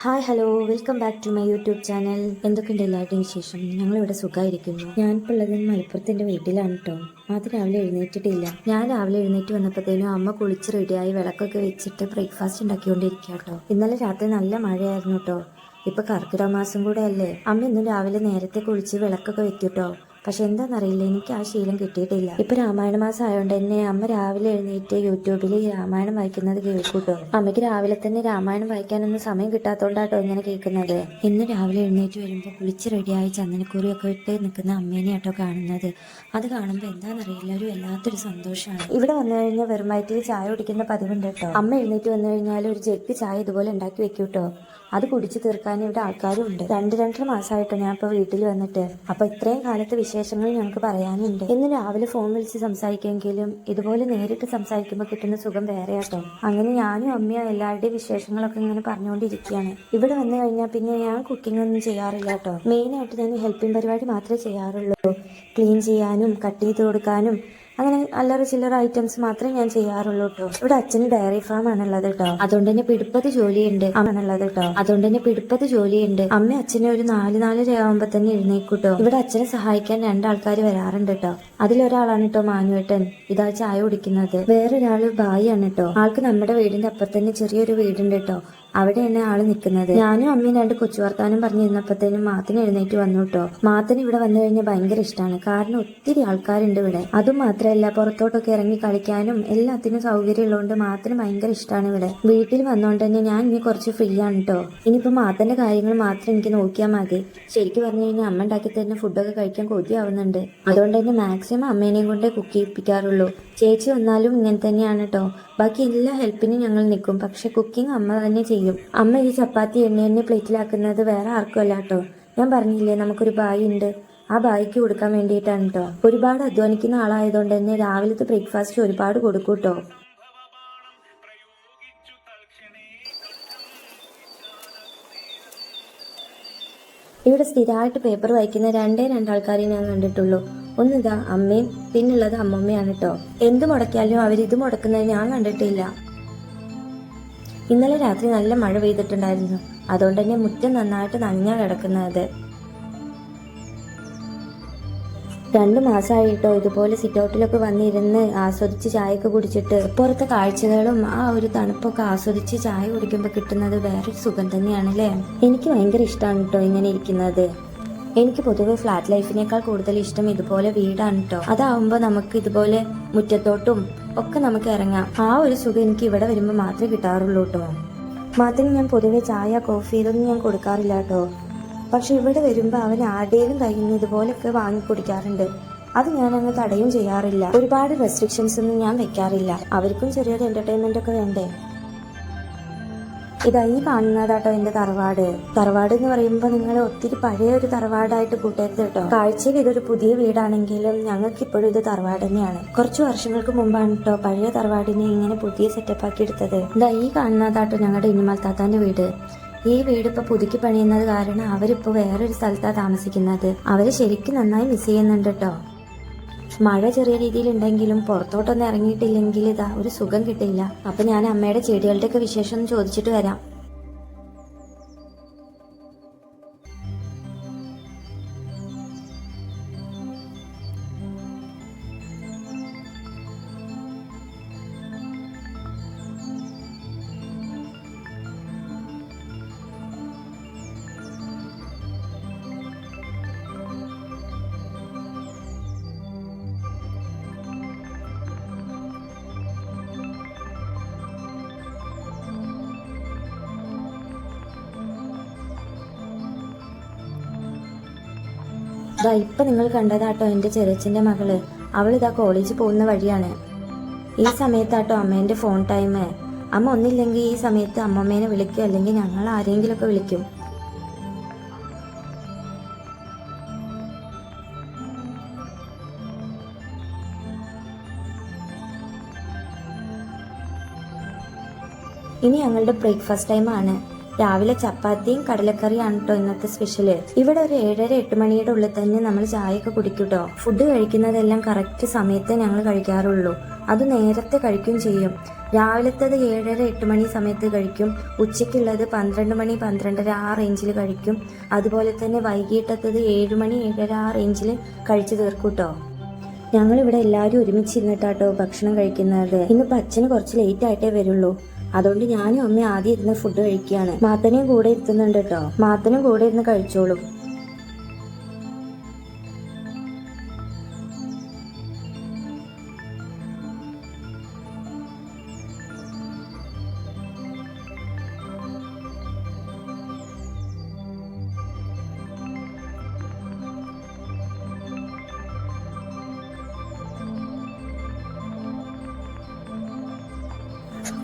Hello, welcome back to my YouTube channel. എന്തൊക്കെയുണ്ട് എല്ലാവരുടെയും വിശേഷം? ഞങ്ങളിവിടെ സുഖമായിരിക്കുന്നു. ഞാനിപ്പോൾ ഉള്ളത് മലപ്പുറത്തിൻ്റെ വീട്ടിലാണ് കേട്ടോ. അത് രാവിലെ എഴുന്നേറ്റിട്ടില്ല. ഞാൻ രാവിലെ എഴുന്നേറ്റ് വന്നപ്പോഴത്തേനും അമ്മ കുളിച്ച് റെഡിയായി വിളക്കൊക്കെ വെച്ചിട്ട് ബ്രേക്ക്ഫാസ്റ്റ് ഉണ്ടാക്കിക്കൊണ്ടിരിക്കുക കേട്ടോ. ഇന്നലെ രാത്രി നല്ല മഴയായിരുന്നു കേട്ടോ. ഇപ്പൊ കർക്കിടക മാസം കൂടെ അല്ലേ. അമ്മ ഇന്നും രാവിലെ നേരത്തെ കുളിച്ച് വിളക്കൊക്കെ വെക്കൂട്ടോ. പക്ഷെ എന്താണെന്നറിയില്ല, എനിക്ക് ആ ശീലം കിട്ടിയിട്ടില്ല. ഇപ്പൊ രാമായണ മാസം ആയതുകൊണ്ട് തന്നെ അമ്മ രാവിലെ എഴുന്നേറ്റ് യൂട്യൂബിൽ രാമായണം വായിക്കുന്നത് കേൾക്കൂട്ടോ. അമ്മയ്ക്ക് രാവിലെ തന്നെ രാമായണം വായിക്കാനൊന്നും സമയം കിട്ടാത്തോണ്ടാട്ടോ ഇങ്ങനെ കേൾക്കുന്നത്. ഇന്ന് രാവിലെ എഴുന്നേറ്റ് വരുമ്പോൾ കുളിച്ച് റെഡിയായി ചന്ദനക്കുറിയൊക്കെ ഇട്ട് നിൽക്കുന്ന അമ്മേനെ ആട്ടോ കാണുന്നത്. അത് കാണുമ്പോൾ എന്താണെന്നറിയില്ല, ഒരു വല്ലാത്തൊരു സന്തോഷമാണ്. ഇവിടെ വന്നു കഴിഞ്ഞാൽ വെറും വയറ്റിൽ ചായ കുടിക്കുന്ന പതിവുണ്ട് കേട്ടോ. അമ്മ എഴുന്നേറ്റ് വന്നു കഴിഞ്ഞാൽ ഒരു ജഗ്ഗ് ചായ ഇതുപോലെ ഉണ്ടാക്കി വെക്കൂട്ടോ. അത് കുടിച്ചു തീർക്കാൻ ഇവിടെ ആൾക്കാരും ഉണ്ട്. 2-2.5 മാസമായിട്ടോ ഞാൻ ഇപ്പോൾ വീട്ടിൽ വന്നിട്ട്. അപ്പൊ ഇത്രയും കാലത്തെ വിശേഷങ്ങൾ ഞങ്ങൾക്ക് പറയാനുണ്ട്. ഇന്ന് രാവിലെ ഫോൺ വിളിച്ച് സംസാരിക്കുമെങ്കിലും ഇതുപോലെ നേരിട്ട് സംസാരിക്കുമ്പോൾ കിട്ടുന്ന സുഖം വേറെയാട്ടോ. അങ്ങനെ ഞാനും അമ്മയും എല്ലാവരുടെയും വിശേഷങ്ങളൊക്കെ ഇങ്ങനെ പറഞ്ഞുകൊണ്ടിരിക്കുകയാണ്. ഇവിടെ വന്നു കഴിഞ്ഞാൽ പിന്നെ ഞാൻ കുക്കിംഗ് ഒന്നും ചെയ്യാറില്ല കേട്ടോ. മെയിനായിട്ട് ഞാൻ ഹെൽപ്പിംഗ് പരിപാടി മാത്രമേ ചെയ്യാറുള്ളൂ. ക്ലീൻ ചെയ്യാനും കട്ട് ചെയ്ത് കൊടുക്കാനും അങ്ങനെ അല്ലറ ചില്ലറ ഐറ്റംസ് മാത്രമേ ഞാൻ ചെയ്യാറുള്ളൂ കേട്ടോ. ഇവിടെ അച്ഛന് ഡയറി ഫാം ആണുള്ളത് കേട്ടോ. അതുകൊണ്ട് തന്നെ പിടിപ്പത് ജോലിയുണ്ട്. അമ്മ അച്ഛനെ ഒരു 4-4:30 ആവുമ്പോ തന്നെ എഴുന്നേക്കൂട്ടോ. ഇവിടെ അച്ഛനെ സഹായിക്കാൻ 2 ആൾക്കാർ വരാറുണ്ട് കേട്ടോ. അതിലൊരാളാണ് കേട്ടോ മാനുവേട്ടൻ, ഇതാ ചായ കുടിക്കുന്നത്. വേറൊരാള് ബായി ആണ് കേട്ടോ. ആൾക്ക് നമ്മുടെ വീടിന്റെ അപ്പുറത്ത് തന്നെ ചെറിയൊരു വീടുണ്ട് കേട്ടോ. അവിടെയാണ് ആള് നിൽക്കുന്നത്. ഞാനും അമ്മയും 2 കൊച്ചു വർത്താനം പറഞ്ഞിരുന്നപ്പോഴത്തേനും മാത്തിന് എഴുന്നേറ്റ് വന്നു കേട്ടോ. മാത്തിന് ഇവിടെ വന്നു കഴിഞ്ഞാൽ ഭയങ്കര ഇഷ്ടമാണ്. കാരണം ഒത്തിരി ആൾക്കാരുണ്ട് ഇവിടെ. അതും മാത്രമല്ല, പുറത്തോട്ടൊക്കെ ഇറങ്ങി കളിക്കാനും എല്ലാത്തിനും സൗകര്യം ഉള്ളതുകൊണ്ട് മാത്തിന് ഭയങ്കര ഇഷ്ടമാണ് ഇവിടെ. വീട്ടിൽ വന്നോണ്ട് തന്നെ ഞാൻ ഇനി കുറച്ച് ഫ്രീ ആണ് കേട്ടോ. ഇനിയിപ്പോ മാത്തന്റെ കാര്യങ്ങൾ മാത്രം എനിക്ക് നോക്കിയാൽ മതി. ശരിക്കും പറഞ്ഞു കഴിഞ്ഞാൽ അമ്മ ഉണ്ടാക്കി തരുന്ന ഫുഡൊക്കെ കഴിക്കാൻ കൊതിയാവുന്നുണ്ട്. അതുകൊണ്ട് തന്നെ മാക്സിമം അമ്മേനെയും കൊണ്ടേ കുക്ക് ചെയ്യിപ്പിക്കാറുള്ളൂ. ചേച്ചി വന്നാലും ഇങ്ങനെ തന്നെയാണ് കേട്ടോ. ബാക്കി എല്ലാ ഹെൽപ്പിനും ഞങ്ങൾ നിൽക്കും. പക്ഷെ കുക്കിംഗ് അമ്മ തന്നെ ചെയ്യും. അമ്മ ഈ ചപ്പാത്തി എണ്ണ പ്ലേറ്റിലാക്കുന്നത് വേറെ ആർക്കും അല്ല കേട്ടോ. ഞാൻ പറഞ്ഞില്ലേ, നമുക്കൊരു ബായി ഉണ്ട്. ആ ബായിക്ക് കൊടുക്കാൻ വേണ്ടിയിട്ടാണ് കേട്ടോ. ഒരുപാട് അധ്വാനിക്കുന്ന ആളായതുകൊണ്ട് തന്നെ രാവിലത്തെ ബ്രേക്ക്ഫാസ്റ്റ് ഒരുപാട് കൊടുക്കും കേട്ടോ. ഇവിടെ സ്ഥിരമായിട്ട് പേപ്പർ വായിക്കുന്ന 2 ആൾക്കാരെ ഞാൻ കണ്ടിട്ടുള്ളൂ. ഒന്നിതാ അമ്മയും പിന്നുള്ളത് അമ്മമ്മയാണ് കേട്ടോ. എന്ത് മുടക്കിയാലും അവരിത് മുടക്കുന്നത് ഞാൻ കണ്ടിട്ടില്ല. ഇന്നലെ രാത്രി നല്ല മഴ പെയ്തിട്ടുണ്ടായിരുന്നു. അതുകൊണ്ട് തന്നെ മുറ്റം നന്നായിട്ട് നനഞ്ഞാ കിടക്കുന്നത്. 2 മാസമായിട്ടോ ഇതുപോലെ സിറ്റൗട്ടിലൊക്കെ വന്നിരുന്ന് ആസ്വദിച്ച് ചായയൊക്കെ കുടിച്ചിട്ട് പുറത്തെ കാഴ്ചകളും ആ ഒരു തണുപ്പൊക്കെ ആസ്വദിച്ച് ചായ കുടിക്കുമ്പോൾ കിട്ടുന്നത് വേറൊരു സുഖം തന്നെയാണല്ലേ. എനിക്ക് ഭയങ്കര ഇഷ്ടമാണ് കേട്ടോ ഇങ്ങനെ ഇരിക്കുന്നത്. എനിക്ക് പൊതുവെ ഫ്ലാറ്റ് ലൈഫിനേക്കാൾ കൂടുതൽ ഇഷ്ടം ഇതുപോലെ വീടാണ് കേട്ടോ. അതാവുമ്പോൾ നമുക്ക് ഇതുപോലെ മുറ്റത്തോട്ടും ഒക്കെ നമുക്ക് ഇറങ്ങാം. ആ ഒരു സുഖം എനിക്ക് ഇവിടെ വരുമ്പോൾ മാത്രമേ കിട്ടാറുള്ളൂ കേട്ടോ. മാത്രം ഞാൻ പൊതുവെ ചായ കോഫി ഇതൊന്നും ഞാൻ കൊടുക്കാറില്ല കേട്ടോ. പക്ഷെ ഇവിടെ വരുമ്പോൾ അവൻ ആരുടെയും കയ്യിൽ നിന്ന് ഇതുപോലൊക്കെ വാങ്ങി കുടിക്കാറുണ്ട്. അത് ഞാൻ അങ്ങ് തടയും ചെയ്യാറില്ല. ഒരുപാട് റെസ്ട്രിക്ഷൻസ് ഒന്നും ഞാൻ വെക്കാറില്ല. അവർക്കും ചെറിയൊരു എന്റർടൈൻമെന്റ് ഒക്കെ വേണ്ടേ. ഇതാ ഈ കാണുന്നതാട്ടോ എന്റെ തറവാട്. തറവാട് എന്ന് പറയുമ്പോൾ നിങ്ങൾ ഒത്തിരി പഴയ ഒരു തറവാടായിട്ട് കൂട്ടരുത് കേട്ടോ. കാഴ്ചയിൽ ഇതൊരു പുതിയ വീടാണെങ്കിലും ഞങ്ങൾക്ക് ഇപ്പോഴും ഇത് തറവാട് തന്നെയാണ്. കുറച്ചു വർഷങ്ങൾക്ക് മുമ്പാണ് കേട്ടോ പഴയ തറവാടിനെ ഇങ്ങനെ പുതിയ സെറ്റപ്പ് ആക്കി എടുത്തത്. ഇതാ ഈ കാണുന്നതാട്ടോ ഞങ്ങളുടെ ഇനിമൽ താത്താന്റെ വീട്. ഈ വീട് ഇപ്പൊ പുതുക്കി പണിയുന്നത് കാരണം അവരിപ്പോ വേറൊരു സ്ഥലത്താണ് താമസിക്കുന്നത്. അവര് ശരിക്കും നന്നായി മിസ് ചെയ്യുന്നുണ്ട് കേട്ടോ. മഴ ചെറിയ രീതിയിലുണ്ടെങ്കിലും പുറത്തോട്ടൊന്നും ഇറങ്ങിയിട്ടില്ലെങ്കിൽ ഇതാ ഒരു സുഖം കിട്ടില്ല. അപ്പൊ ഞാൻ അമ്മയുടെ ചെടികളുടെ ഒക്കെ വിശേഷം ഒന്ന് ചോദിച്ചിട്ട് വരാം. ഇതാ ഇപ്പൊ നിങ്ങൾ കണ്ടതാട്ടോ എന്റെ ചെറിയച്ഛന്റെ മകള്. അവളിതാ കോളേജിൽ പോകുന്ന വഴിയാണ്. ഈ സമയത്താട്ടോ അമ്മേന്റെ ഫോൺ ടൈം. അമ്മ ഒന്നില്ലെങ്കിൽ ഈ സമയത്ത് അമ്മമ്മേനെ വിളിക്കും, അല്ലെങ്കിൽ ഞങ്ങൾ ആരെങ്കിലും ഒക്കെ വിളിക്കും. ഇനി ഞങ്ങളുടെ ബ്രേക്ക്ഫാസ്റ്റ് ടൈമാണ്. രാവിലെ ചപ്പാത്തിയും കടലക്കറിയാണ് കേട്ടോ ഇന്നത്തെ സ്പെഷ്യല്. ഇവിടെ ഒരു 7:30-8 മണിയുടെ ഉള്ളിൽ തന്നെ നമ്മൾ ചായയൊക്കെ കുടിക്കൂട്ടോ. ഫുഡ് കഴിക്കുന്നതെല്ലാം കറക്റ്റ് സമയത്തെ ഞങ്ങൾ കഴിക്കാറുള്ളൂ. അത് നേരത്തെ കഴിക്കുകയും ചെയ്യും. രാവിലത്തേത് 7:30-8 മണി സമയത്ത് കഴിക്കും. ഉച്ചയ്ക്കുള്ളത് 12 മണി 12:30 ആ റേഞ്ചിൽ കഴിക്കും. അതുപോലെ തന്നെ വൈകിട്ടത്തത് 7 മണി 7:30 ആ റേഞ്ചിൽ കഴിച്ചു തീർക്കൂട്ടോ. ഞങ്ങളിവിടെ എല്ലാവരും ഒരുമിച്ചിരുന്നിട്ടാട്ടോ ഭക്ഷണം കഴിക്കുന്നത്. ഇന്നിപ്പോൾ അച്ഛന് കുറച്ച് ലേറ്റ് ആയിട്ടേ വരുള്ളൂ. അതുകൊണ്ട് ഞാനും അമ്മയും ആദ്യം ഇരുന്ന് ഫുഡ് കഴിക്കുകയാണ്. മാത്തനെയും കൂടെ ഇരുത്തുന്നുണ്ട് കേട്ടോ. മാത്തനും കൂടെ ഇരുന്ന് കഴിച്ചോളും.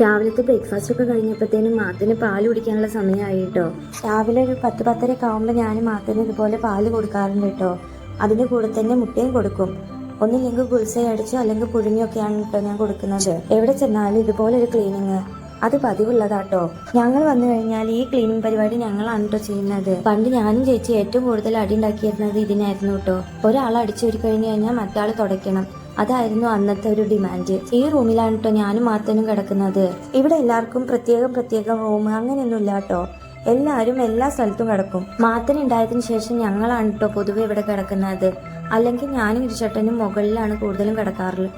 രാവിലത്തെ ബ്രേക്ക്ഫാസ്റ്റ് ഒക്കെ കഴിഞ്ഞപ്പോഴത്തേനും മാത്തിന് പാല് കുടിക്കാനുള്ള സമയമായി കേട്ടോ. രാവിലെ ഒരു 10-10:30 ഒക്കെ ആകുമ്പോൾ ഞാൻ മാത്തിന് ഇതുപോലെ പാല് കൊടുക്കാറുണ്ട് കേട്ടോ. അതിൻ്റെ കൂടെ തന്നെ മുട്ടയും കൊടുക്കും. ഒന്നില്ലെങ്കിൽ ബുൾസൈ അടിച്ചോ അല്ലെങ്കിൽ പുഴുങ്ങിയൊക്കെയാണ് കേട്ടോ ഞാൻ കൊടുക്കുന്നത്. എവിടെ ചെന്നാലും ഇതുപോലെ ഒരു ക്ലീനിങ് അത് പതിവുള്ളതാട്ടോ. ഞങ്ങൾ വന്നു കഴിഞ്ഞാൽ ഈ ക്ലീനിങ് പരിപാടി ഞങ്ങളാണ് കേട്ടോ ചെയ്യുന്നത്. പണ്ട് ഞാനും ചേച്ചി ഏറ്റവും കൂടുതൽ അടി ഉണ്ടാക്കിയിരുന്നത് ഇതിനായിരുന്നു കേട്ടോ. ഒരാൾ അടിച്ചൊരു കഴിഞ്ഞു കഴിഞ്ഞാൽ മറ്റാൾ തുടയ്ക്കണം. അതായിരുന്നു അന്നത്തെ ഒരു ഡിമാൻഡ്. ഈ റൂമിലാണ് കേട്ടോ ഞാനും മാത്തനും കിടക്കുന്നത്. ഇവിടെ എല്ലാവർക്കും പ്രത്യേകം റൂം അങ്ങനെയൊന്നും ഇല്ല കേട്ടോ. എല്ലാവരും എല്ലാ സ്ഥലത്തും കിടക്കും. മാത്തൻ ഉണ്ടായതിനു ശേഷം ഞങ്ങളാണ് കേട്ടോ പൊതുവെ ഇവിടെ കിടക്കുന്നത്. അല്ലെങ്കിൽ ഞാനും ഇരുചട്ടനും മുകളിലാണ് കൂടുതലും കിടക്കാറുള്ളത്.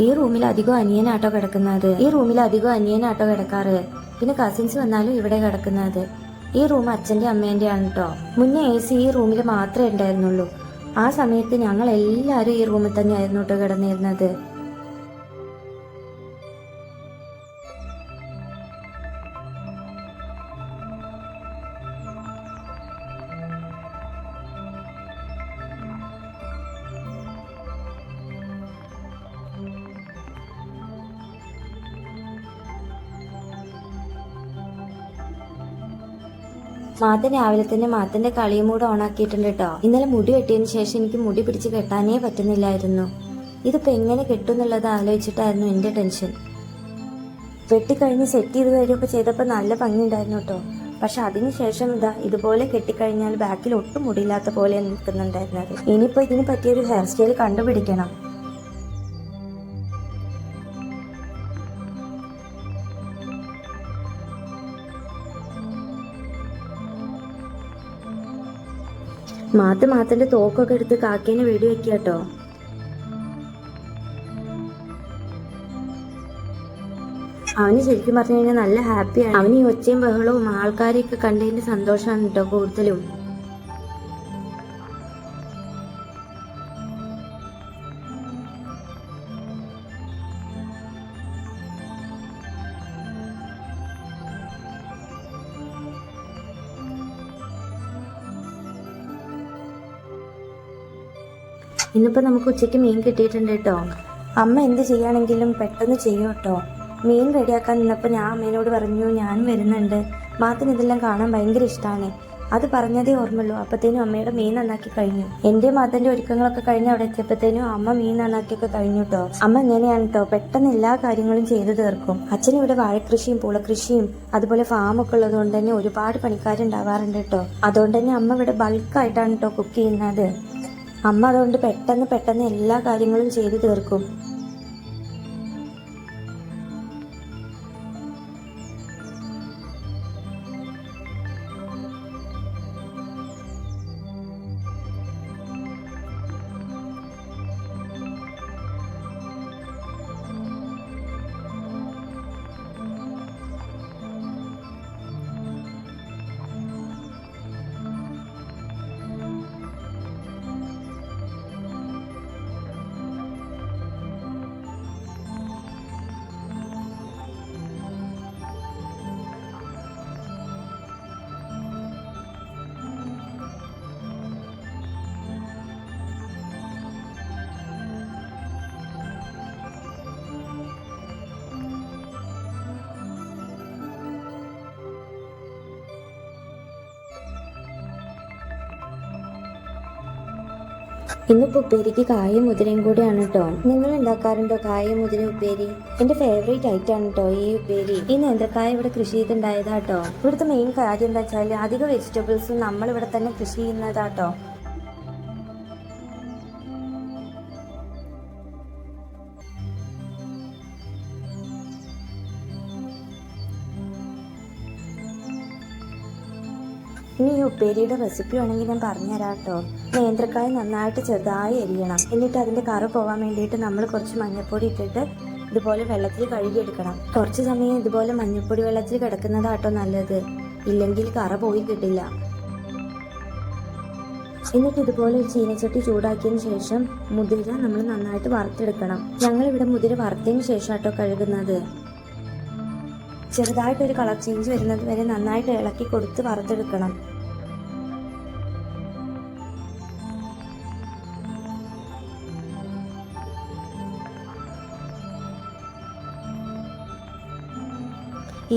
ഈ റൂമിൽ അധികം അനിയനാട്ടോ കിടക്കാറ്. പിന്നെ കസിൻസ് വന്നാലും ഇവിടെ കിടക്കുന്നത്. ഈ റൂം അച്ഛൻ്റെ അമ്മേൻ്റെയാണ് കേട്ടോ. മുന്നേ AC ഈ റൂമിൽ മാത്രമേ ഉണ്ടായിരുന്നുള്ളൂ. ആ സമയത്ത് ഞങ്ങൾ എല്ലാവരും ഈ റൂമിൽ തന്നെയായിരുന്നു കേട്ടോ കിടന്നിരുന്നത്. മാത്തൻ രാവിലെ തന്നെ മാത്തന്റെ കളിയും കൂടെ ഓണാക്കിയിട്ടുണ്ട് കേട്ടോ. ഇന്നലെ മുടി വെട്ടിയതിന് ശേഷം എനിക്ക് മുടി പിടിച്ച് കെട്ടാനേ പറ്റുന്നില്ലായിരുന്നു. ഇതിപ്പോ എങ്ങനെ കെട്ടുന്നുള്ളത് ആലോചിച്ചിട്ടായിരുന്നു എന്റെ ടെൻഷൻ. വെട്ടിക്കഴിഞ്ഞ് സെറ്റ് ചെയ്ത് വരികയൊക്കെ ചെയ്തപ്പോൾ നല്ല ഭംഗി ഉണ്ടായിരുന്നു കേട്ടോ. പക്ഷെ അതിനുശേഷം ഇതുപോലെ കെട്ടിക്കഴിഞ്ഞാൽ ബാക്കിൽ ഒട്ടും മുടിയില്ലാത്ത പോലെ നിൽക്കുന്നുണ്ടായിരുന്നത്. ഇനിയിപ്പോ ഇതിന് പറ്റിയൊരു ഹെയർ സ്റ്റൈൽ കണ്ടുപിടിക്കണം. മാത്തന്റെ തോക്കൊക്കെ എടുത്ത് കാക്കേനെ വെടി വെക്കുക കേട്ടോ. അവന് ശരിക്കും പറഞ്ഞു കഴിഞ്ഞാൽ നല്ല ഹാപ്പിയാണ്. അവന് ഈ ഒച്ചയും ബഹളവും ആൾക്കാരെയൊക്കെ കണ്ടതിന്റെ സന്തോഷമാണ് കേട്ടോ കൂടുതലും. ഇന്നിപ്പോൾ നമുക്ക് ഉച്ചയ്ക്ക് മീൻ കിട്ടിയിട്ടുണ്ട് കേട്ടോ. അമ്മ എന്ത് ചെയ്യുകയാണെങ്കിലും പെട്ടെന്ന് ചെയ്യും കേട്ടോ. മീൻ റെഡിയാക്കാൻ നിന്നപ്പോൾ ഞാൻ അമ്മേനോട് പറഞ്ഞു ഞാനും വരുന്നുണ്ട്. മാത്തിന് ഇതെല്ലാം കാണാൻ ഭയങ്കര ഇഷ്ടമാണ്. അത് പറഞ്ഞതേ ഓർമ്മയുള്ളൂ. അപ്പത്തേനും അമ്മയുടെ മീൻ നന്നാക്കി കഴിഞ്ഞു. എൻ്റെ മാത്തൻ്റെ ഒരുക്കങ്ങളൊക്കെ കഴിഞ്ഞ് അവിടെ എത്തിയപ്പോഴത്തേനും അമ്മ മീൻ നന്നാക്കിയൊക്കെ കഴിഞ്ഞു കേട്ടോ. അമ്മ ഇങ്ങനെയാണ് കേട്ടോ, പെട്ടെന്ന് എല്ലാ കാര്യങ്ങളും ചെയ്തു തീർക്കും. അച്ഛനിവിടെ വാഴക്കൃഷിയും പൂളകൃഷിയും അതുപോലെ ഫാമൊക്കെ ഉള്ളത് കൊണ്ട് തന്നെ ഒരുപാട് പണിക്കാരുണ്ടാവാറുണ്ട് കേട്ടോ. അതുകൊണ്ട് തന്നെ അമ്മ ഇവിടെ ബൾക്കായിട്ടാണ് കേട്ടോ കുക്ക് ചെയ്യുന്നത്. അമ്മ അതുകൊണ്ട് പെട്ടെന്ന് എല്ലാ കാര്യങ്ങളും ചെയ്തു തീർക്കും. ഇന്നിപ്പോൾ ഉപ്പേരിക്ക് കായും മുതിരയും കൂടിയാണ് കേട്ടോ. നിങ്ങൾ ഉണ്ടാക്കാറുണ്ടോ കായും മുതിര ഉപ്പേരി? എന്റെ ഫേവറേറ്റ് ഐറ്റം ആണ് കേട്ടോ ഈ ഉപ്പേരി. ഈ നേന്ത്രക്കായ ഇവിടെ കൃഷി ചെയ്തിട്ടുണ്ടായതാട്ടോ. ഇവിടുത്തെ മെയിൻ കാര്യം എന്താ വെച്ചാൽ അധിക വെജിറ്റബിൾസും നമ്മൾ ഇവിടെ തന്നെ കൃഷി ചെയ്യുന്നതാട്ടോ. ഇനി ഈ ഉപ്പേരിയുടെ റെസിപ്പി വേണമെങ്കിൽ ഞാൻ പറഞ്ഞുതരാം കേട്ടോ. നേന്ത്രക്കായ നന്നായിട്ട് ചെറുതായി എരിയണം. എന്നിട്ട് അതിന്റെ കറ പോകാൻ വേണ്ടിയിട്ട് നമ്മൾ കുറച്ച് മഞ്ഞൾപ്പൊടി ഇട്ടിട്ട് ഇതുപോലെ വെള്ളത്തിൽ കഴുകിയെടുക്കണം. കുറച്ച് സമയം ഇതുപോലെ മഞ്ഞൾപ്പൊടി വെള്ളത്തിൽ കിടക്കുന്നതാട്ടോ നല്ലത്, ഇല്ലെങ്കിൽ കറ പോയി കിട്ടില്ല. എന്നിട്ട് ഇതുപോലെ ഒരു ചീനച്ചട്ടി ചൂടാക്കിയതിന് ശേഷം മുതിര നമ്മൾ നന്നായിട്ട് വറുത്തെടുക്കണം. ഞങ്ങളിവിടെ മുതിര വറുത്തതിന് ശേഷം ആട്ടോ കഴുകുന്നത്. ചെറുതായിട്ടൊരു കളർ ചേഞ്ച് വരുന്നത് വരെ നന്നായിട്ട് ഇളക്കി കൊടുത്ത് വറുത്തെടുക്കണം.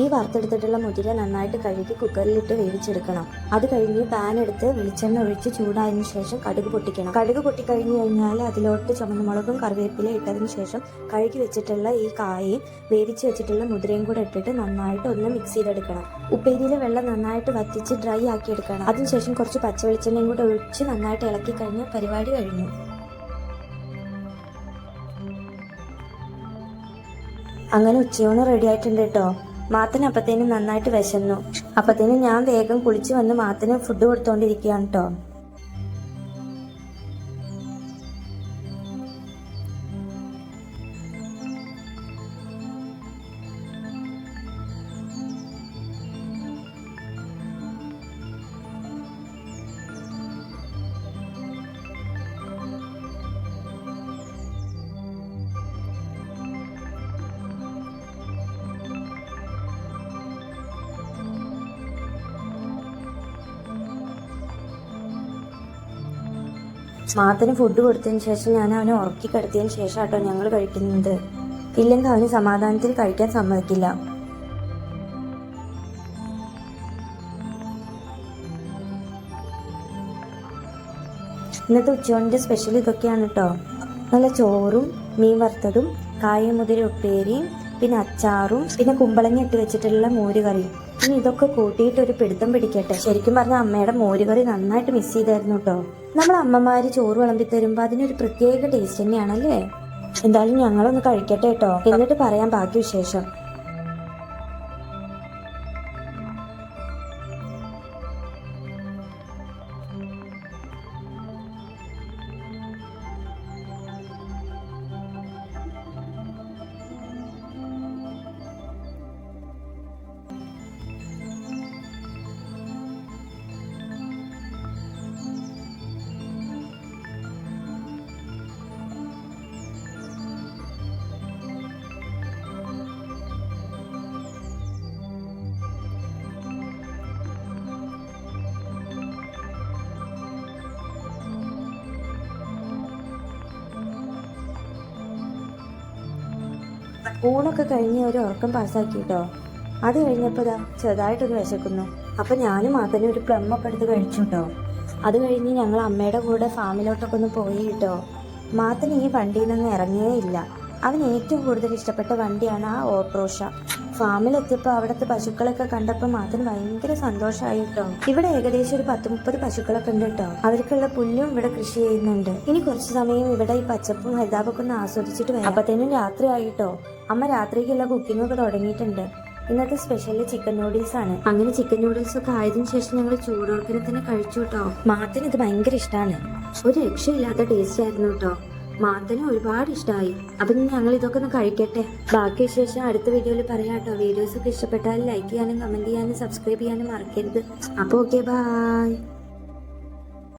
ഈ വറുത്തെടുത്തിട്ടുള്ള മുതിര നന്നായിട്ട് കഴുകി കുക്കറിലിട്ട് വേവിച്ചെടുക്കണം. അത് കഴിഞ്ഞ് പാൻ എടുത്ത് വെളിച്ചെണ്ണ ഒഴിച്ച് ചൂടായതിനു ശേഷം കടുക് പൊട്ടിക്കണം. കടുക് പൊട്ടിക്കഴിഞ്ഞു കഴിഞ്ഞാൽ അതിലോട്ട് ചുവന്നമുളകും കറിവേപ്പില ഇട്ടതിന് ശേഷം കഴുകി വെച്ചിട്ടുള്ള ഈ കായയും വേവിച്ച് വെച്ചിട്ടുള്ള മുതിരയും കൂടെ ഇട്ടിട്ട് നന്നായിട്ട് ഒന്ന് മിക്സ് ചെയ്തെടുക്കണം. ഉപ്പേരിയിലെ വെള്ളം നന്നായിട്ട് വറ്റിച്ച് ഡ്രൈ ആക്കി എടുക്കണം. അതിനുശേഷം കുറച്ച് പച്ച വെളിച്ചെണ്ണയും കൂടെ ഒഴിച്ച് നന്നായിട്ട് ഇളക്കി കഴിഞ്ഞാൽ പരിപാടി കഴിഞ്ഞു. അങ്ങനെ ഉച്ചയൂണ് റെഡി ആയിട്ടുണ്ട് കേട്ടോ. മാത്തിന് അപ്പത്തേനും നന്നായിട്ട് വിശന്നു. അപ്പത്തേനും ഞാൻ വേഗം കുളിച്ച് വന്ന് മാത്തിന് ഫുഡ് കൊടുത്തോണ്ടിരിക്കുകയാണ് കേട്ടോ. മാത്തിന് ഫുഡ് കൊടുത്തതിന് ശേഷം ഞാൻ അവനെ ഉറക്കി കിടത്തിയതിന് ശേഷം കേട്ടോ ഞങ്ങൾ കഴിക്കുന്നത്. ഇല്ലെങ്കിൽ അവന് സമാധാനത്തിൽ കഴിക്കാൻ സമ്മതിക്കില്ല. ഇന്നത്തെ ഉച്ചയൂണിന്റെ സ്പെഷ്യൽ ഇതൊക്കെയാണ് കേട്ടോ. നല്ല ചോറും മീൻ വറുത്തതും കായമുതിര ഉപ്പേരിയും പിന്നെ അച്ചാറും പിന്നെ കുമ്പളങ്ങ ഇട്ട് വെച്ചിട്ടുള്ള മോരുകറിയും. ഇനി ഇതൊക്കെ കൂട്ടിയിട്ട് ഒരു പിടുത്തം പിടിക്കട്ടെ. ശരിക്കും പറഞ്ഞാൽ അമ്മയുടെ മോരുകറി നന്നായിട്ട് മിസ് ചെയ്തായിരുന്നു കേട്ടോ. നമ്മൾ അമ്മമാര് ചോറ് വിളമ്പി തരുമ്പോൾ അതിനൊരു പ്രത്യേക ടേസ്റ്റ് തന്നെയാണല്ലേ. എന്തായാലും ഞങ്ങളൊന്ന് കഴിക്കട്ടെ കേട്ടോ, എന്നിട്ട് പറയാം ബാക്കി വിശേഷം. ഊണൊക്കെ കഴിഞ്ഞ് ഒരു ഉറക്കം പാസ്സാക്കി കേട്ടോ. അത് കഴിഞ്ഞപ്പോൾ ചെറുതായിട്ടൊന്ന് വിശക്കുന്നു. അപ്പം ഞാനും മാത്തനും ഒരു പ്ലം ഒക്കെ എടുത്ത് കഴിച്ചു കേട്ടോ. അത് കഴിഞ്ഞ് ഞങ്ങൾ അമ്മയുടെ കൂടെ ഫാമിലോട്ടൊക്കെ ഒന്ന് പോയി കേട്ടോ. മാത്തന് ഈ വണ്ടിയിൽ നിന്ന് ഇറങ്ങിയേ ഇല്ല. അവൻ ഏറ്റവും കൂടുതൽ ഇഷ്ടപ്പെട്ട വണ്ടിയാണ് ആ ഓട്ടോറിക്ഷ. ഫാമിലെത്തിയപ്പോൾ അവിടുത്തെ പശുക്കളൊക്കെ കണ്ടപ്പോൾ മാത്തന് ഭയങ്കര സന്തോഷമായി കേട്ടോ. ഇവിടെ ഏകദേശം ഒരു 10-30 പശുക്കളൊക്കെ ഉണ്ട് കേട്ടോ. അവർക്കുള്ള പുല്ലും ഇവിടെ കൃഷി ചെയ്യുന്നുണ്ട്. ഇനി കുറച്ച് സമയം ഇവിടെ ഈ പച്ചപ്പും ഹരിതാപൊക്കെ ഒന്ന് ആസ്വദിച്ചിട്ട് വരാം. അപ്പത്തേനും രാത്രി ആയിട്ടോ. അമ്മ രാത്രിക്കുള്ള കുക്കിംഗ് ഒക്കെ തുടങ്ങിയിട്ടുണ്ട്. ഇന്നത്തെ സ്പെഷ്യൽ ചിക്കൻ നൂഡിൽസ് ആണ്. അങ്ങനെ ചിക്കൻ നൂഡിൽസ് ഒക്കെ ആയതിനു ശേഷം ഞങ്ങൾ ചൂടോടക്കിനെ തന്നെ കഴിച്ചു കേട്ടോ. മാത്തിന് ഇത് ഭയങ്കര ഇഷ്ടമാണ്. ഒരു രക്ഷയില്ലാത്ത ടേസ്റ്റ് ആയിരുന്നു കേട്ടോ. മാത്തന് ഒരുപാട് ഇഷ്ടമായി. അപ്പം ഞങ്ങൾ ഇതൊക്കെ ഒന്ന് കഴിക്കട്ടെ. ബാക്കി വിശേഷം അടുത്ത വീഡിയോയിൽ പറയാം കേട്ടോ. വീഡിയോസ് ഒക്കെ ഇഷ്ടപ്പെട്ടാൽ ലൈക്ക് ചെയ്യാനും കമന്റ് ചെയ്യാനും സബ്സ്ക്രൈബ് ചെയ്യാനും മറക്കരുത്. അപ്പോൾ ഓക്കെ, ബൈ.